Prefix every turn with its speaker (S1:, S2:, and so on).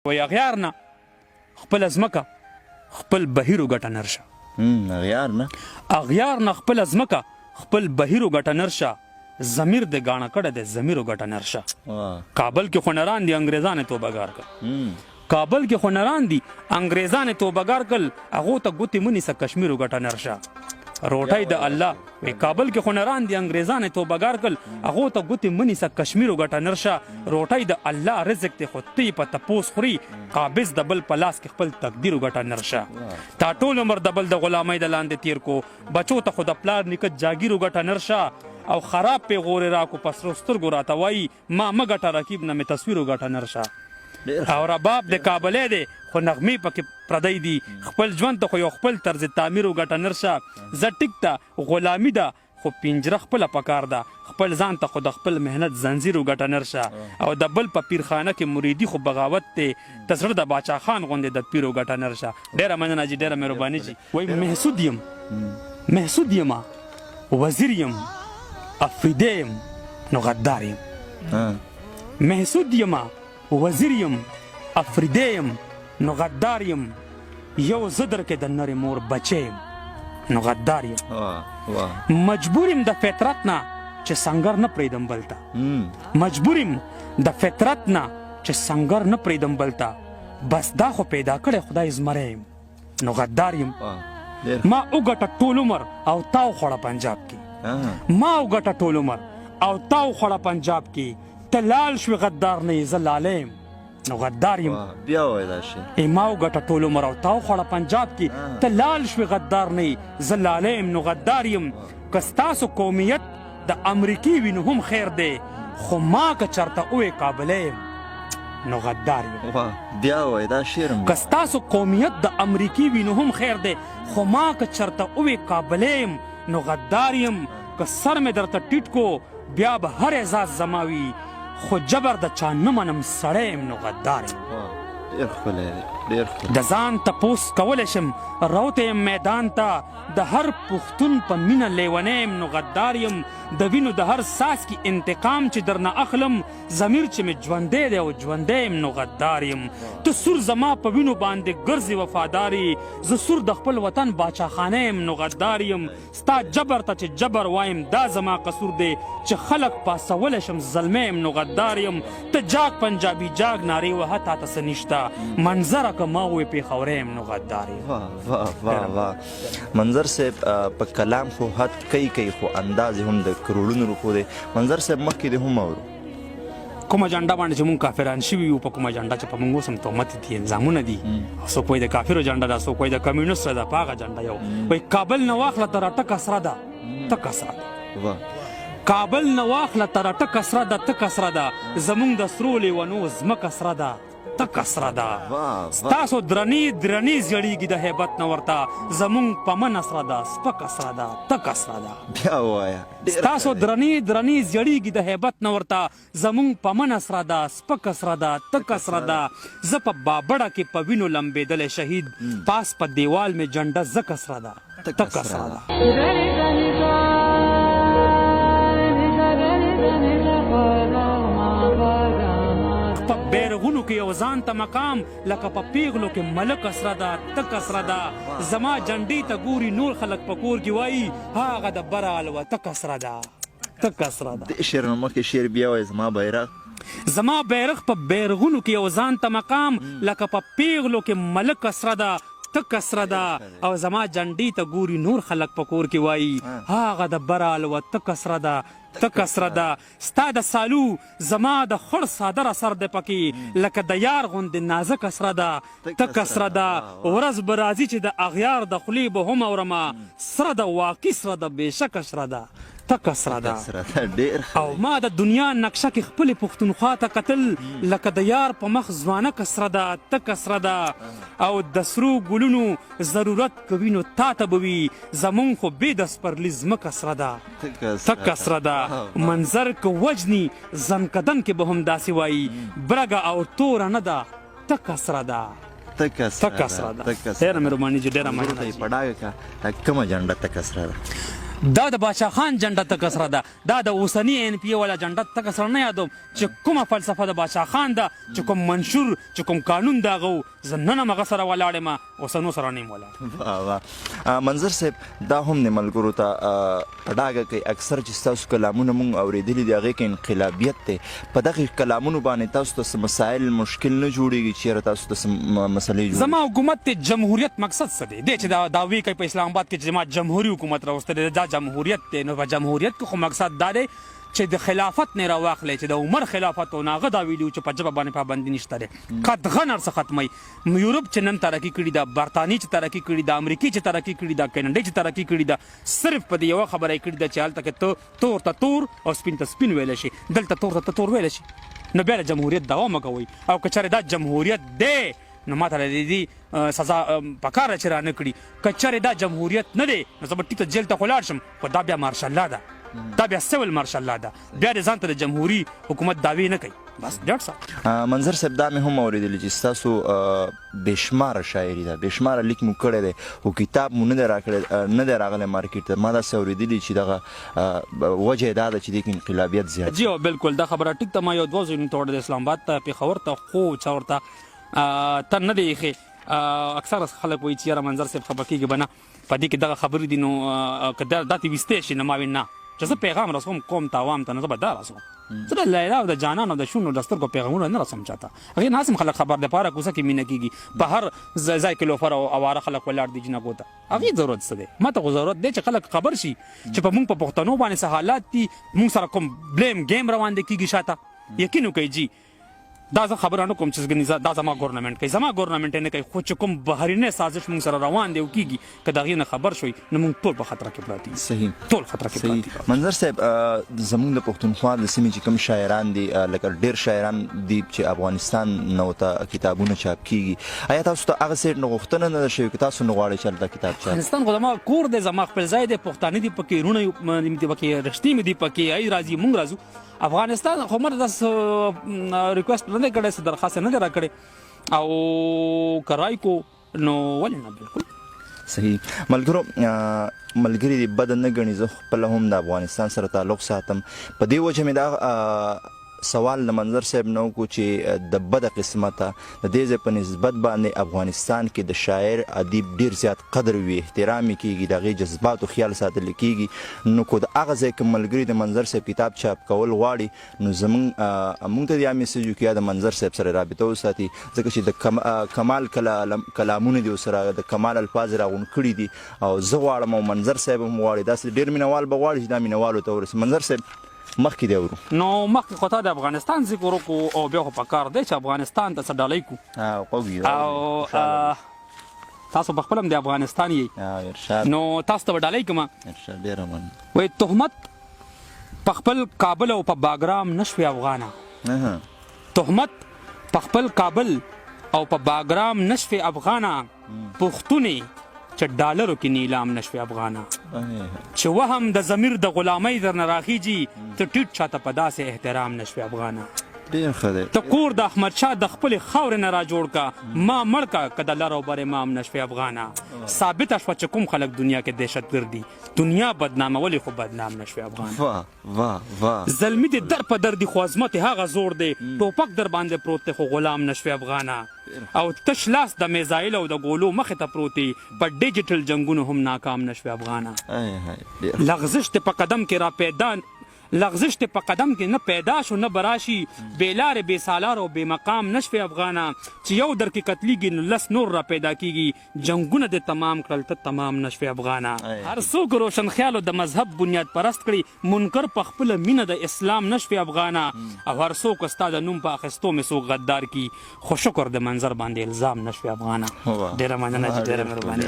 S1: وایي اغیار نه خپله ځمکه خپل بهیر وګټه نرشه اغیار نه خپله ځمکه خپل بهیر وګټه نرشه ضمیر د ګاڼه کړه د ضمیر وګټه نرشه کابل کې خو نران دي انګریزان یې توبهګار کړ کابل کې خو نران دي انګریزان یې توبهګار کړل هغو ته ګوتې مه نیسه کشمیر وګټه نرشه روټۍ د الله وی کابل کې خو نران دي انګریزان یې توبهګار کړل هغو ته ګوتې مه نیسه کشمیر وګټه نرشه روټۍ د الله رزق دی خو ته یې په تپوس خوري قابض د بل په لاس کې خپل تقدیر وګټه نرشه تا ټول عمر د بل د غلامۍ د لاندې تیر کو بچو ته خو د پلار نیکه جاګیر وګټه نرشه او خراب پیغورې راکو په سرو سترګو راته وایي ما مه ګټه رقیب نه مې تصویر وګټه نرشه او رباب د کابلی دی خو نغمې پکې پردی دي خپل ژوند ته خو یو خپل طرز تعمیر وګټه نرشه زه ټیک ته غلامي ده خو پنجره خپله پکار ده خپل ځان ته خو د خپل محنت زنځیر وګټه نرشه او د بل په پیرخانه کې مریدي خو بغاوت دی ته زړه د باچا خان غوندې د پیر وګټه نرشه ډېره مننه جي ډېره مهرباني جي وایي محسود یمه وزیر یم افریده یم نو غدار یم محسود یمه وزیر یم افریده یم نو غدار یم یو زه درکې د نرې مور بچی یم نو غدار یم مجبور یم د فطرت نه چې سنګر نه پرېږدم بل ته مجبور یم د فطرت نه چې سنګر نه پرېږدم بل ته بس دا خو پیدا کړی خدای زمری یم نو غدار یم ما وګټه ټول عمر او تاو خوړه پنجاب کې ما وګټه ټول عمر او تاو خوړه پنجاب کې ته لال شوې غدار نه یې زه لالی یم نو غدار یم ما وګټه ټول عمر او تاو خوړه پنجاب کې ته لال شوې غدار نه یې زه لالی یم نو غدار یم که ستاسو قومیت د امریکې وي نو هم خیر دی خو ما که چېرته ووایې کابلی یم نو غدار یم که ستاسو قومیت د امریکې وي نو هم خیر دی خو ما که چېرته ووایې کابلی یم نو غدار یم که سر مې درته ټیټ کو بیا به هر اعزاز زما وي خو جبر د چا نه منم سړی یم نو غدار یم د ځان تپوس کولی شم روتی یم میدان ته د هر پښتون په مینه لیونی یم نو غدار یم د وینو د هر څاڅکي انتقام چې درنه اخلم ضمیر چې مې ژوندی دی او ژوندی یم نو غدار یم ته سور زما په وینو باندې ګرځې وفاداري زه سور د خپل وطن باچاخانه یم نو غدار یم ستا جبر ته چې جبر وایم دا زما قصور دی چې خلق پاسولی شم زلمی یم نو غدار یم ته جاګ پنجابي جاګ نارې وهه تا ته څه نشته منظره که ما ووایې پېښوری یم نو غدار یم
S2: منظر صاحب په کلام خو حد کوي خو انداز هم د کروڑونو روپو دی منظر صاحب مخکې دی هم اورو
S1: کومه جنډه باندې چې مونږ کافران شوي یو په کومه جنډه چې په مونږ اوس هم تهمت دي الزامونه دي څوک وایي د کافرو جنډه ده څوک وایي د کمیونسټو ده په هغه جنډه یو وایي کابل نه واخله تر ټکه سره ده ټکه سره ده کابل نه واخله تر ټکه سره ده ټکه سره ده زمونږ د سرو لیونو ځمکه سره ده ټکه سره ده ستاسو درنې زیړېږي د هیبت نه ورته زمونږ په منه سره ده سپکه سره ده ټکه سره ده ستاسو درنې زیړېږي د هیبت نه ورته زمونږ په منه سره ده سپکه سره ده ټکه سره ده زه په بابړه کې په وینو لمبېدلی شهید پاس په دیوال مې جنډه ځکه سره ده ټکه سره ده په بیرغونو کې یو ځان ته مقام لکه په پیغلو کې ملک اسره ده تک اسره ده زما جنډې ته ګوري نور خلک په کور کې وایي هغه د بره الوتک اسره ده تک اسره ده
S2: د شعر نه مخکې شعر بیا وایي زما
S1: بیرغ په بیرغونو کې یو ځان ته مقام لکه په پیغلو کې ملک اسره ده تک اسره ده او زما جنډې ته ګوري نور خلک په کور کې وایي هغه د بره الوتک اسره ده تک اسره ده ستا د سالو زما د خړ څادر اثر دی پکې لکه د یار غوندې نازک اسره ده تک اسره ده ورځ به راځي چې د اغیار د خولې به هم اورمه سره ده واقعي سره ده بېشک اسره ده تک اسره ده او ما د دنیا نقشه کې خپلې پښتونخوا ته کتل لکه د یار په مخ ځوانک اسره ده تک اسره ده او د سرو ګلونو ضرورت کوي نو تا ته به وي زمونږ خو بې د سپرلي ځمکه اسره ده تک اسره ده منظر که وجني زنکدن کې به هم داسې وایي برګه او توره نه ده تک اسره ده
S2: تک اسره ده
S1: ډېره مهرباني جي ډېره مننه
S2: پډاګه کا کومه جنډه تک اسره ده
S1: دا د بادشاه خان جنډه تک سره ده دا د اوسنی ان پی والا جنډه تک سره نه یادوم چې کومه فلسفه د بادشاه خان ده چې کوم منشور چې کوم قانون دغه زه نن هم هغه سره ولاړ یم اوسنو سره نه یم ولاړ.
S2: منظر صاحب دا هم نه ملګرو ته په ډاګه کوي اکثر چې ستاسو کلامونه مونږ اورېدلي دي هغې کې انقلابیت دی په دغې کلامونو باندې تاسو ته څه مسایل مشکل نه جوړېږي چېرې تاسو ته څه مسلې جوړېږي؟
S1: زما حکومت د جمهوریت مقصد څه دی دی چې دا دعوی کوي په اسلام آباد کې چې زما جمهوري حکومت راوستی دی دا جمهوریت دی نو په جمهوریت کې خو مقصد دا دی چې د خلافت نه راواخلی چې د عمر خلافت او هغه دا ویلي چې په ژبه باندې پابندي نشته دی قطعا هر څه ختموي. یورپ چې نن ترقي کړي ده برطانیې چې ترقي کړي ده امریکې چې ترقي کړي ده کینیډا چې ترقي کړي ده صرف په دې یوه خبره یې کړي ده چې هلته کې تور ته تور او سپین ته سپین ویلی شي دلته تور ته تور ویلی شي نو بیا د جمهوریت دعوا مه کوئ او که چېرې دا جمهوریت دی نو ماته د دې سزا پکاره چې رانه کړي که چېرې دا جمهوریت نه دی نو زه به ټیک ته جیل ته خو لاړ شم خو دا بیا مارشالله ده دا بیا سیول مارشالله ده بیا د ځان ته د جمهوري حکومت دعوی نه کوي بس ډېر څه.
S2: منظر صاحب دا مې هم اورېدلي چې ستاسو بېشماره شاعري ده بېشماره لیک مو کړی دی خو کتاب مو نه دی راغلی مارکیټ ته ما داسې اورېدلي چې دغه وجه یې دا ده چې دې کې انقلابیت زیات
S1: جی بالکل دا خبره ټیک ته ما یو دوه ځایونو ته وړه د اسلام آباد ته پېښور ته خو چا ورته ته نه دی ایښې اکثر خلک وایي چې یاره منظر صاحب خفه کېږي به نه په دې کې دغه خبرې دي نو که دا ترې ویستی شي نو ما ویل نه چې زه پیغام رسوم قوم ته عوام ته نو زه به دا رسوم زه د لیلا او د جانان او د شونو د سترګو پیغامونه نه رسوم چاته هغې نه هسې خلک خبر دپاره کوڅه کې مینه کېږي په هر ځای کې لوفر او اواره خلک ولاړ دي جنګو ته هغې ضرورت څه دی ما ته خو ضرورت دی چې خلک خبر شي چې په موږ په پښتنو باندې څه حالات دي موږ سره کوم بلیم گیم روان دی کېږي شاته یقین وکړئ جی دا زه خبره نه کوم چې دا زما ګورنمنټ کوي زما ګورنمنټ نه کوي خو چې کوم بهرنی سازش موږ سره روان دی او کېږي که د هغې نه خبر شوي نو موږ ټول په خطره کې پراته یو
S2: صحیح
S1: ټول خطره کې پراته یو.
S2: منظر صاحب زموږ د پښتونخوا د سیمې چې کوم شاعران دي لکه ډېر شاعران دي چې افغانستان نه ورته کتابونه چاپ کېږي آیا تاسو ته هغه سیټ نه غوښتنه نه ده شوې که تاسو نه غواړئ چې هلته کتاب چاپ
S1: افغانستان خو زما کور دی زما خپل ځای دی پښتانه دي پکې وروڼه دي پکې رښتې مې دي پکې ای راځي موږ راځو افغانستان خو مر داسې ریکویسټ نه دی کړی څه درخواست نه دی راکړی او که رای کو نو ولې نه بالکل
S2: صحیح ملګري دي بده نه ګڼي زه خپله هم د افغانستان سره تعلق ساتم په دې وجه مې دا سوال د منظر صاحب نه وکړو چې د بده قسمته د دې ځای په نسبت باندې افغانستان کې د شاعر ادیب ډېر زیات قدر وي احترام یې کېږي د هغې جذباتو خیال ساتل کېږي نو که د هغه ځای کې ملګري د منظر صاحب کتاب چاپ کول غواړي نو موږ ته یا میسج وکړي یا د منظر صاحب سره رابطه وساتي ځکه چې د کمال کلامونه دي ورسره د کمال الفاظ راغونډ کړي دي او زه غواړم او منظر صاحب هم غواړي داسې ډېر مینوال به غواړي چې دا مینوالو ته ورسي منظر صاحب مخکې دی ورو
S1: نو مخکې خو تا د افغانستان ذکر وکړو او بیا خو پکار دی چې افغانستان ته څه ډالۍ کړو او تاسو په خپل هم د افغانستان یې نو تاسو ته به ډالۍ کومه وایي تهمت په خپل کابل او په باګرام نشوي افغانه تهمت په خپل کابل او په باګرام نشوي افغانه پښتونې چې ډالرو کې نیلام نشوي افغانه چې وهم د ضمیر د غلامۍ درنه راخیږي ته ټیټ چاته په داسې احترام نشوي افغانه
S2: ډېر ښه دی
S1: ته کور د احمدشاه د خپلې خاورې نه راجوړ کا ما مړ کا که د لر او بر امام نشوي افغانه ثابته شوه چې کوم خلک دنیا کې دهشتګرد دي دنیا بدنامولې خو بدنام نشوي افغانه زلمي دې در په در دي خو عظمت هغه زور دی ټوپک در باندې پروت دی خو غلام نشوي افغانه او تش لاس د میزایل او د ګولو مخې ته پروت دی په ډیجیټل جنګونو هم ناکام نشوي افغانه لغزش ته په قدم کې را پیدا لغزش ته په قدم کې نه پیدا شو نه براشي بې لارې بې سالار او بې مقام نشوي افغانه چې یو در کې قتلیږي نو لس نور را پیدا کېږي جنګونه دې تمام کړل ته تمام نشوي افغانه هر څوک روشن خیال او د مذهب بنیاد پرست کړي منکر په خپله مینه د اسلام نشوي افغانه او هر څوک ستا د نوم په اخیستو مې څوک غدار کي خو شکر د منظر باندې الزام نشوي افغانه ډېره مننه چې ډېره مهرباني